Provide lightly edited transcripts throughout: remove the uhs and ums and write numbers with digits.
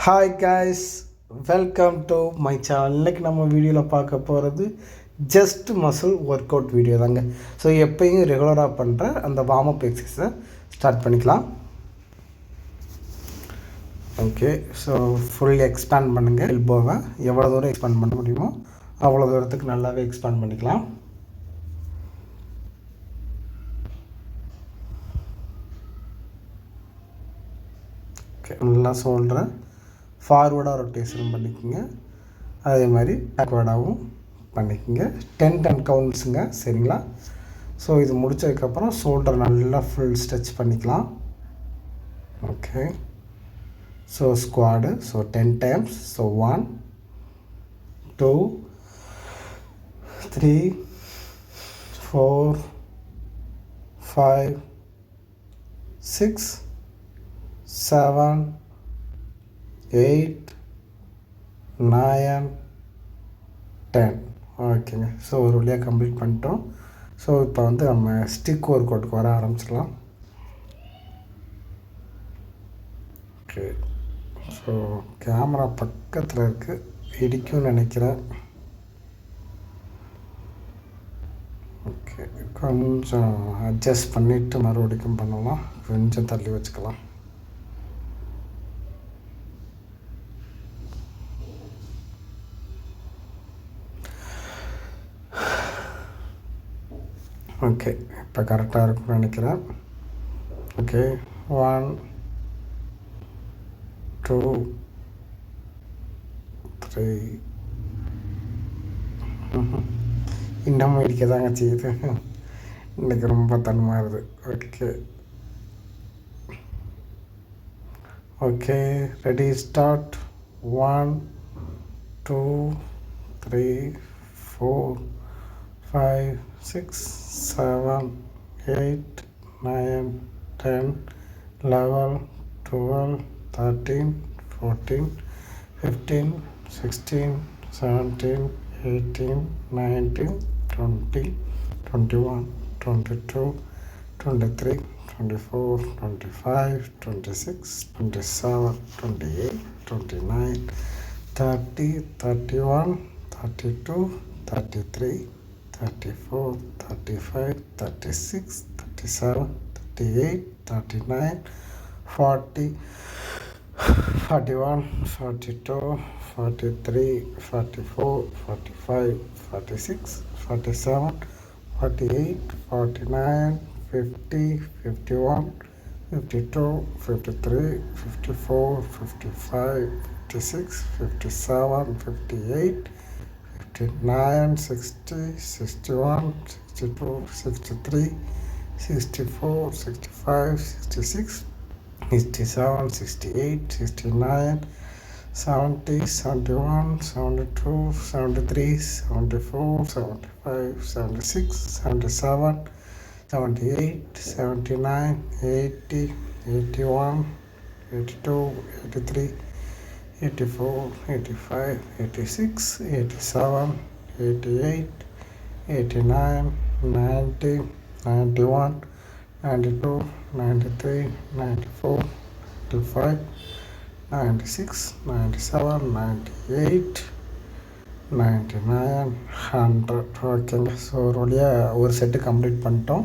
Hi guys, welcome to my channel. இன்றைக்கி நம்ம வீடியோவில் பார்க்க போகிறது just muscle work out video தாங்க. ஸோ எப்பயும் ரெகுலராக பண்ணுற அந்த வார்ம் அப் எக்ஸசைஸை ஸ்டார்ட் பண்ணிக்கலாம். ஓகே, ஸோ ஃபுல் எக்ஸ்பேண்ட் பண்ணுங்கள். எல்போவை எவ்வளோ தூரம் எக்ஸ்பேண்ட் பண்ண முடியுமோ அவ்வளோ தூரத்துக்கு நல்லாவே எக்ஸ்பேண்ட் பண்ணிக்கலாம். ஓகே, நல்லா ஷோல்டரை ஃபார்வேர்டாக ரொட்டேஷன் பண்ணிக்கோங்க. அதே மாதிரி பேக்வேர்டாகவும் பண்ணிக்கோங்க. 10 கவுண்ட்ஸுங்க, சரிங்களா? ஸோ இது முடித்ததுக்கப்புறம் ஷோல்டர் நல்லா ஃபுல் ஸ்ட்ரெச் பண்ணிக்கலாம். Okay, so squad, so 10 times. So 1 2 3 4 5 6 7 8 9 10. ஓகேங்க, ஸோ ஒரு வழியாக கம்ப்ளீட் பண்ணிட்டோம். ஸோ இப்போ வந்து நம்ம ஸ்டிக் ஒர்க் அவுட்டுக்கு வர ஆரம்பிச்சிடலாம். ஓகே, ஸோ கேமரா பக்கத்தில் இருக்குது, இடிக்கும்னு நினைக்கிறேன். ஓகே, கொஞ்சம் அட்ஜஸ்ட் பண்ணிவிட்டு மறுபடியும் பண்ணலாம். கொஞ்சம் தள்ளி வச்சுக்கலாம். ஓகே, இப்போ கரெக்டாக இருக்குன்னு நினைக்கிறேன். ஓகே, 1 2 3 இன்னமும் இடிக்க தாங்க செய்யுது. இன்றைக்கி ரொம்ப தன்மாறுது. Okay okay, ready, start. 1 2 3 4 5 6 7 8 9 10 11 12 13 14 15 16 17 18 19 20 21 22 23 24 25 26 27 28 29 30 31 32 33 34 35 36 37 38 39 40 41 42 43 44 45 46 47 48 49 50 51 52 53 54 55 56 57 58 59 60 61 62 63 64 65 66 67 68 69 70 71 72 73 74 75 76 77 78 79 80 81 82 83 84 85 86 87 88 89 90 91 92 93 94 95 96 97 98 99 100. ஓகேங்க, ஸோ ஒரு வழியாக ஒரு செட்டு கம்ப்ளீட் பண்ணிட்டோம்.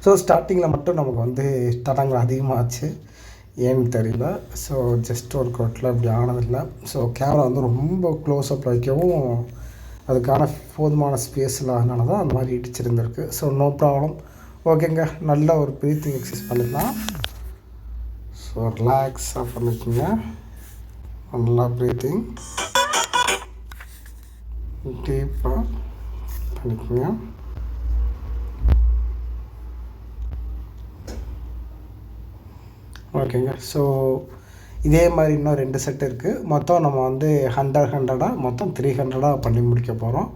ஸோ ஸ்டார்டிங்கில் மட்டும் நமக்கு வந்து தடங்கள் அதிகமாகச்சு, ஏன்னு தெரியல. ஸோ ஜஸ்ட் ஒர்க் அவுட்டில் அப்படி ஆனதில்லை. ஸோ கேமரா வந்து ரொம்ப க்ளோஸ்அப் வைக்கவும் அதுக்கான போதுமான ஸ்பேஸ் இல்லாதனால தான் அந்த மாதிரி இடிச்சிருந்துருக்கு. So no problem. ஓகேங்க, நல்ல ஒரு ப்ரீத்திங் எக்ஸசைஸ் பண்ணிக்கலாம். ஸோ ரிலாக்ஸாக பண்ணிக்கோங்க. நல்லா ப்ரீத்திங் டீப்பாக பண்ணிக்கோங்க. ஓகேங்க, ஸோ இதே மாதிரி இன்னும் 2 செட் இருக்குது. மொத்தம் நம்ம வந்து 100 மொத்தம் 300 பண்ணி முடிக்க போகிறோம்.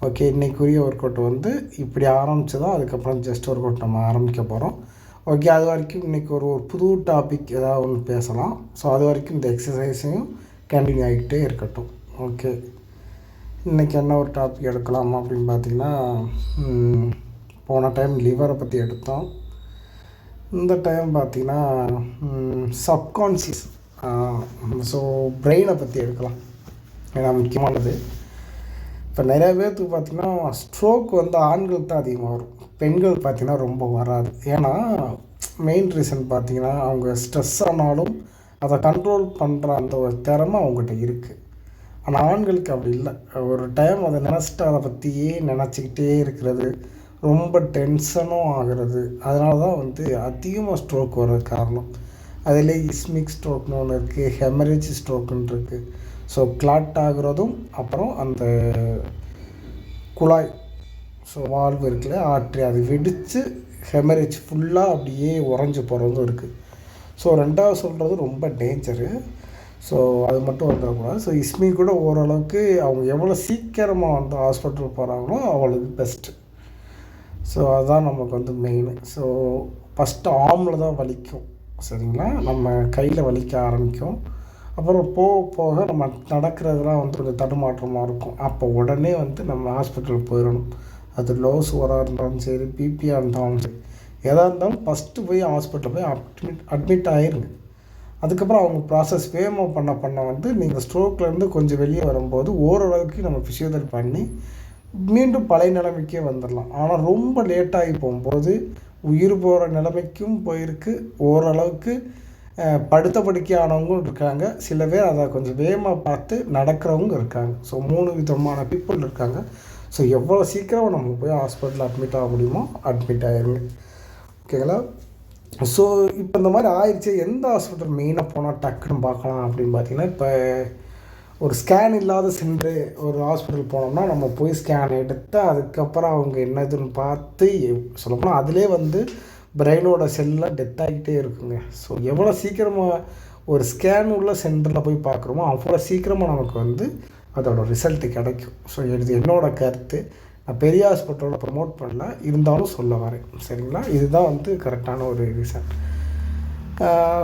ஓகே, இன்றைக்குரிய ஒர்க் அவுட் வந்து இப்படி ஆரம்பிச்சதோ அதுக்கப்புறம் ஜஸ்ட் ஒர்க் அவுட் நம்ம ஆரம்பிக்க போகிறோம். ஓகே, அது வரைக்கும் இன்றைக்கி ஒரு புது டாபிக் ஏதாவது ஒன்று பேசலாம். ஸோ அது வரைக்கும் இந்த எக்ஸசைஸையும் கண்டினியூ ஆகிக்கிட்டே இருக்கட்டும். ஓகே, இன்றைக்கி என்ன ஒரு டாபிக் எடுக்கலாம் அப்படின்னு பார்த்திங்கன்னா, போன டைம் லிவரை பற்றி எடுத்தோம். இந்த டைம் பார்த்திங்கன்னா சப்கான்ஷியஸ் ஸோ பிரெயினை பற்றி எடுக்கலாம், ஏன்னா முக்கியமானது. இப்போ நிறைய பேர்த்துக்கு பார்த்திங்கன்னா ஸ்ட்ரோக் வந்து ஆண்கள் தான் அதிகமாக வரும், பெண்கள் பார்த்திங்கன்னா ரொம்ப வராது. ஏன்னா மெயின் ரீசன் பார்த்திங்கன்னா அவங்க ஸ்ட்ரெஸ் ஆனாலும் அதை கண்ட்ரோல் பண்ணுற அந்த ஒரு திறமை அவங்ககிட்ட இருக்குது. ஆனால் ஆண்களுக்கு அப்படி இல்லை. ஒரு டைம் அதை நினச்சிட்டு அதை பற்றியே நினச்சிக்கிட்டே இருக்கிறது, ரொம்ப டென்ஷனும் ஆகிறது. அதனால தான் வந்து அதிகமாக ஸ்ட்ரோக் வர்றது காரணம். அதில் இஸ்மிக் ஸ்ட்ரோக்னு ஒன்று இருக்குது, ஹெமரேஜ் ஸ்ட்ரோக்குன்னு இருக்குது. ஸோ கிளாட் ஆகுறதும், அப்புறம் அந்த குழாய், ஸோ வால்வு இருக்குல்ல, ஆர்ட்ரி, அது வெடித்து ஹெமரேஜ் ஃபுல்லாக அப்படியே உறைஞ்சி போகிறதும் இருக்குது. ஸோ ரெண்டாவது சொல்கிறது ரொம்ப டேஞ்சரு. ஸோ அது மட்டும் வந்துடக்கூடாது. ஸோ இஸ்மி கூட ஓரளவுக்கு அவங்க எவ்வளோ சீக்கிரமாக வந்து ஹாஸ்பிட்டல் போகிறாங்களோ அவளுக்கு பெஸ்ட்டு. ஸோ அதுதான் நமக்கு வந்து மெயின். ஸோ ஃபஸ்ட்டு ஆர்மில் தான் வலிக்கும், சரிங்களா, நம்ம கையில் வலிக்க ஆரம்பிக்கும். அப்புறம் போக போக நம்ம நடக்கிறதுலாம் வந்து கொஞ்சம் தடுமாற்றமாக இருக்கும். அப்போ உடனே வந்து நம்ம ஹாஸ்பிட்டல் போயிடணும். அது லோ சுகராக இருந்தாலும் சரி, பிபியாக இருந்தாலும் சரி, எதாக இருந்தாலும் ஃபஸ்ட்டு போய் ஹாஸ்பிட்டலில் போய் அட்மிட் ஆகிருங்க. அதுக்கப்புறம் அவங்க ப்ராசஸ் வேகமாக பண்ண வந்து நீங்கள் ஸ்ட்ரோக்லேருந்து கொஞ்சம் வெளியே வரும்போது ஓரளவுக்கு நம்ம ஃபிசியோதெரபி பண்ணி மீண்டும் பழைய நிலைமைக்கே வந்துடலாம். ஆனால் ரொம்ப லேட்டாகி போகும்போது உயிர் போகிற நிலைமைக்கும் போயிருக்கு. ஓரளவுக்கு படுத்த படுக்கையானவங்களும் இருக்காங்க. சில பேர் அதை கொஞ்சம் வேகமாக பார்த்து நடக்கிறவங்க இருக்காங்க. ஸோ 3 விதமான பீப்புள் இருக்காங்க. ஸோ எவ்வளோ சீக்கிரம் நம்ம போய் ஹாஸ்பிட்டலில் அட்மிட் ஆக முடியுமோ அட்மிட் ஆகிருங்க, ஓகேங்களா. ஸோ இப்போ இந்த மாதிரி ஆயிடுச்சு. எந்த ஹாஸ்பிட்டல் மெயினாக போனால் டக்குன்னு பார்க்கலாம் அப்படின்னு பார்த்தீங்கன்னா, இப்போ ஒரு ஸ்கேன் இல்லாத சென்று ஒரு ஹாஸ்பிட்டல் போனோம்னா நம்ம போய் ஸ்கேன் எடுத்து அதுக்கப்புறம் அவங்க என்னதுன்னு பார்த்து சொல்லப்போனால் அதிலே வந்து பிரெயினோட செல்லாம் டெத் ஆகிட்டே இருக்குங்க. ஸோ எவ்வளோ சீக்கிரமாக ஒரு ஸ்கேன் உள்ள சென்டரில் போய் பார்க்குறோமோ அவ்வளோ சீக்கிரமாக நமக்கு வந்து அதோடய ரிசல்ட்டு கிடைக்கும். ஸோ இது என்னோடய கருத்து. நான் பெரிய ஹாஸ்பிட்டலோட ப்ரமோட் பண்ணல, இருந்தாலும் சொல்ல வரேன், சரிங்களா. இதுதான் வந்து கரெக்டான ஒரு ரீசன்.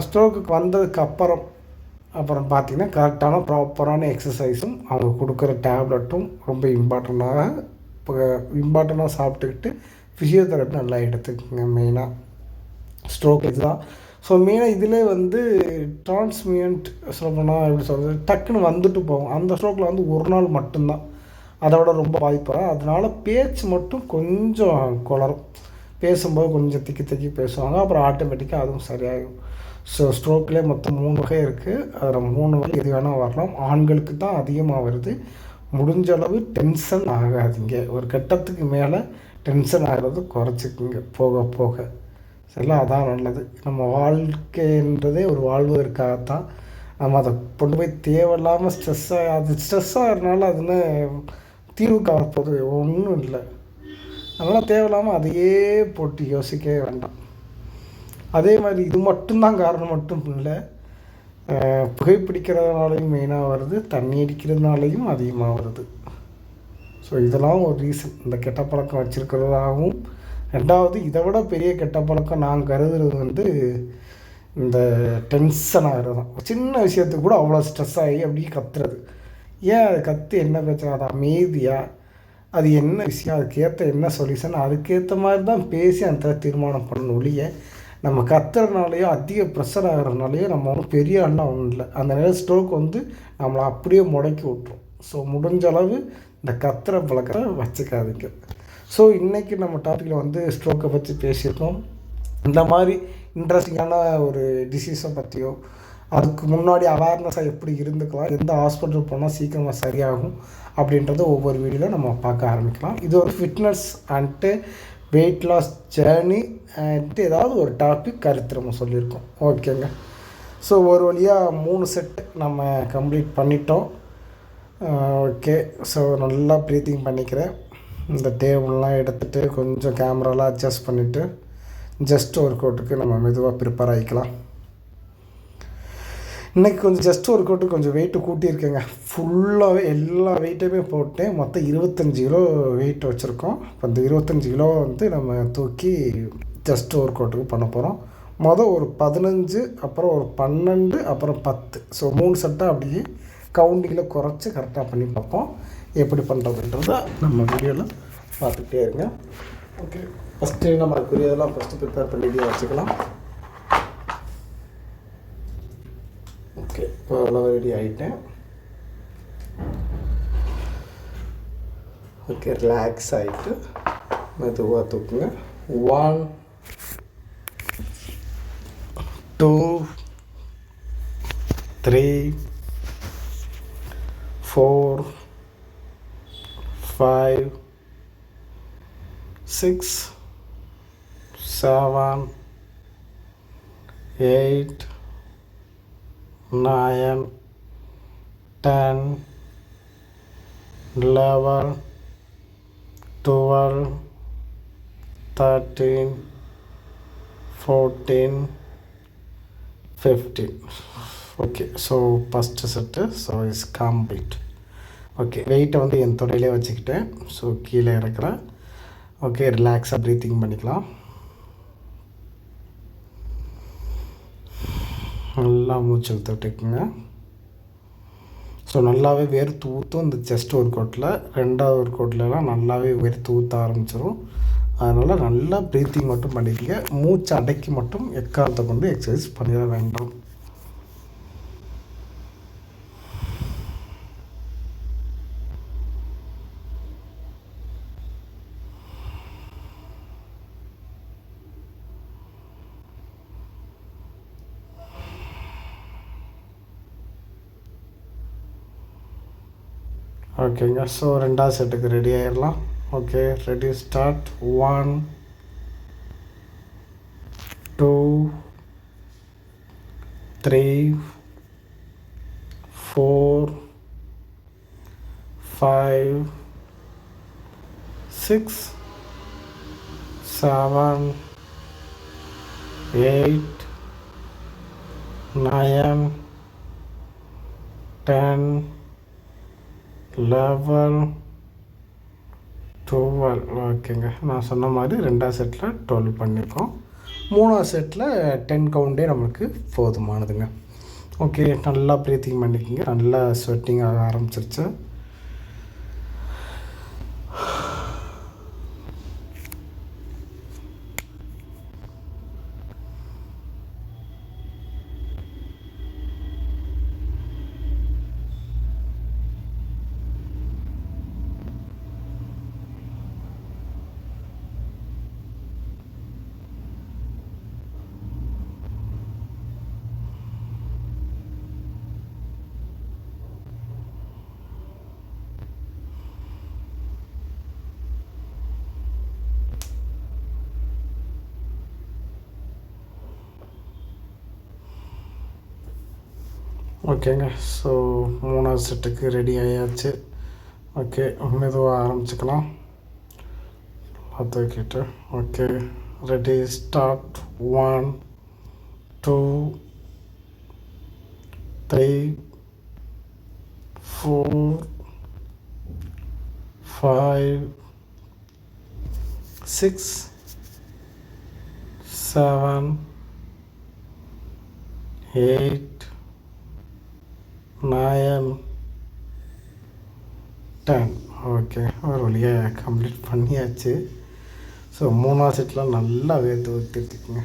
ஸ்ட்ரோக்குக்கு வந்ததுக்கு அப்புறம் பார்த்திங்கன்னா கரெக்டான ப்ராப்பரான எக்ஸசைஸும் அவங்க கொடுக்குற டேப்லெட்டும் ரொம்ப இம்பார்ட்டண்ட்டாக சாப்பிட்டுக்கிட்டு ஃபிசியோதெரப்பி நல்லா எடுத்துக்கோங்க. மெயினாக ஸ்ட்ரோக் இதுதான். ஸோ மெயினாக இதில் வந்து டிரான்ஸ்மியன்ட் சொல்லப்போனால் எப்படி சொல்கிறது, டக்குன்னு வந்துட்டு போகும். அந்த ஸ்ட்ரோக்கில் வந்து ஒரு நாள் மட்டும்தான், அதோட ரொம்ப பாதிப்பாக. அதனால் பேச்சு மட்டும் கொஞ்சம் குளரும், பேசும்போது கொஞ்சம் திக்கி பேசுவாங்க. அப்புறம் ஆட்டோமேட்டிக்காக அதுவும் சரியாகும். ஸோ ஸ்ட்ரோக்லேயே மொத்தம் 3 வகை இருக்குது. அதில் 3 வகை எது வேணால் வரலாம். ஆண்களுக்கு தான் அதிகமாக வருது. முடிஞ்ச அளவு டென்ஷன் ஆகாதீங்க. ஒரு கட்டத்துக்கு மேலே டென்ஷன் ஆகிறது குறைச்சிக்குங்க போக போக, சரிங்களா. அதான் நல்லது. நம்ம வாழ்க்கைன்றதே ஒரு வாழ்வதற்காகத்தான். நம்ம அதை கொண்டு போய் தேவையில்லாமல் ஸ்ட்ரெஸ் ஆகிறதுனால அதுன்னு தீர்வு காப்பது ஒன்றும் இல்லை. அதனால் தேவையில்லாமல் அதையே போட்டு யோசிக்கவே வேண்டாம். அதே மாதிரி இது மட்டும்தான் காரணம் மட்டும் இல்லை, புகைப்பிடிக்கிறதுனாலையும் மெயினாக வருது, தண்ணி அடிக்கிறதுனாலையும் அதிகமாக வருது. ஸோ இதெல்லாம் ஒரு ரீசன், இந்த கெட்ட பழக்கம் வச்சுருக்கிறதாகவும். ரெண்டாவது, இதை விட பெரிய கெட்ட பழக்கம் நான் கருதுறது வந்து இந்த டென்ஷன் ஆகிறது தான். சின்ன விஷயத்துக்கு கூட அவ்வளோ ஸ்ட்ரெஸ் ஆகி அப்படியே கத்துறது. ஏன் அது கற்று என்ன பிரச்சனை, அது அமைதியாக, அது என்ன விஷயம், அதுக்கேற்ற என்ன சொல்யூஷன், அதுக்கேற்ற மாதிரி தான் பேசி அந்த தீர்மானம் பண்ணணும். ஒழிய நம்ம கத்துறதுனாலையோ அதிக ப்ரெஷர் ஆகிறதுனாலையோ நம்ம ஒன்றும் பெரிய அண்ணா ஒன்றும் இல்லை. அந்த நேரம் ஸ்ட்ரோக் வந்து நம்மளை அப்படியே முடக்கி விட்டுரும். ஸோ முடிஞ்ச அளவு இந்த கத்துற பழக்கத்தை வச்சுக்காதீங்க. ஸோ இன்றைக்கி நம்ம டாப்பிக்கில் வந்து ஸ்ட்ரோக்கை பற்றி பேசியிருக்கோம். இந்த மாதிரி இன்ட்ரெஸ்டிங்கான ஒரு டிசீஸை பற்றியோ, அதுக்கு முன்னாடி அவேர்னஸாக எப்படி இருந்துக்கலாம், எந்த ஹாஸ்பிட்டல் போனால் சீக்கிரமாக சரியாகும் அப்படின்றத ஒவ்வொரு வீடியோவில் நம்ம பார்க்க ஆரம்பிக்கலாம். இது ஒரு fitness and weight loss journey and ஏதாவது ஒரு டாபிக் கருத்து நம்ம சொல்லியிருக்கோம், ஓகேங்க. ஸோ ஒரு வழியாக 3 செட்டு நம்ம கம்ப்ளீட் பண்ணிட்டோம், ஓகே. ஸோ நல்லா ப்ரீத்திங் பண்ணிக்கிறேன். இந்த டேபிள்லாம் எடுத்துகிட்டு கொஞ்சம் கேமராலாம் அட்ஜஸ்ட் பண்ணிவிட்டு ஜஸ்ட் ஒர்க் அவுட்டுக்கு நம்ம மெதுவாக ப்ரிப்பேர் ஆகிக்கலாம். இன்றைக்கி கொஞ்சம் ஜஸ்ட் ஒர்க் அவுட்டு கொஞ்சம் வெயிட்டு கூட்டியிருக்கேங்க. ஃபுல்லாகவே எல்லா வெயிட்டையுமே போட்டேன். மொத்தம் 25 கிலோ வெயிட் வச்சுருக்கோம். இப்போ இந்த 25 கிலோ வந்து நம்ம தூக்கி ஜஸ்ட் ஒர்க் அவுட்டுக்கு பண்ண போகிறோம். ஒரு 15, அப்புறம் ஒரு 12, அப்புறம் 10. ஸோ 3 செட்டாக அப்படியே கவுண்டிங்கில் குறைச்சி கரெக்டாக பண்ணி பார்ப்போம். எப்படி பண்ணுறதுன்றத நம்ம வீடியோவில் பார்த்துக்கிட்டே இருங்க, ஓகே. ஃபஸ்ட்டு நம்ம அதுக்குரியதெல்லாம் ஃபஸ்ட்டு ப்ரிப்பேர் பண்ணி வச்சுக்கலாம். அவ்வளோ ரெடி ஆகிட்டேன். ஓகே, ரிலாக்ஸ் ஆகிட்டு மெதுவாக தூக்குங்க. 1 2 3 4 5 6 7 8 9 10 11 12 13 14 15. Okay, so first set so is complete. Okay, வெயிட்டை வந்து என் தொடையிலே வச்சுக்கிட்டேன். ஸோ கீழே இறக்குறேன். ஓகே, ரிலாக்ஸாக ப்ரீத்திங் பண்ணிக்கலாம். நல்லா மூச்சு விட்டுக்குங்க. ஸோ நல்லாவே வேர்த்து ஊற்றும் இந்த செஸ்ட் ஒர்க் அவுட்டில். 2வது ஒர்க் அவுட்லலாம் நல்லாவே வேர்த்து ஊற்ற ஆரம்பிச்சிடும். அதனால் நல்லா ப்ரீத்திங் மட்டும் பண்ணிக்கங்க. மூச்சு அடக்கி மட்டும் எக்காலத்தை கொண்டு எக்ஸசைஸ் பண்ணிட வேண்டாம். ஓகேங்க, ஸோ 2வது செட்டுக்கு ரெடி ஆகிடலாம். Okay, ready, start. 1 2 3 4 5 6 7 8 9 10 11 12. ஓகேங்க, நான் சொன்ன மாதிரி 2வது செட்டில் 12 பண்ணியிருக்கோம். 3வது செட்டில் 10 கவுண்டே நம்மளுக்கு போதுமானதுங்க. ஓகே, நல்லா ப்ரீத்திங் பண்ணிக்கோங்க. நல்லா ஸ்வெட்டிங் ஆக ஆரம்பிச்சிருச்சு. ஓகேங்க, ஸோ 3வது செட்டுக்கு ரெடி ஆகியாச்சு. ஓகே, மெதுவாக ஆரம்பிச்சுக்கலாம். தூக்கிட்டு ஓகே, ரெடி, ஸ்டார்ட். 1 2 3 4 5 6 7 8 9 10. ஓகே, ஒரு வழியாக கம்ப்ளீட் பண்ணியாச்சு. ஸோ 3வது செட்டில் நல்லா வேர்த்து ஊற்றிட்டுருக்குங்க.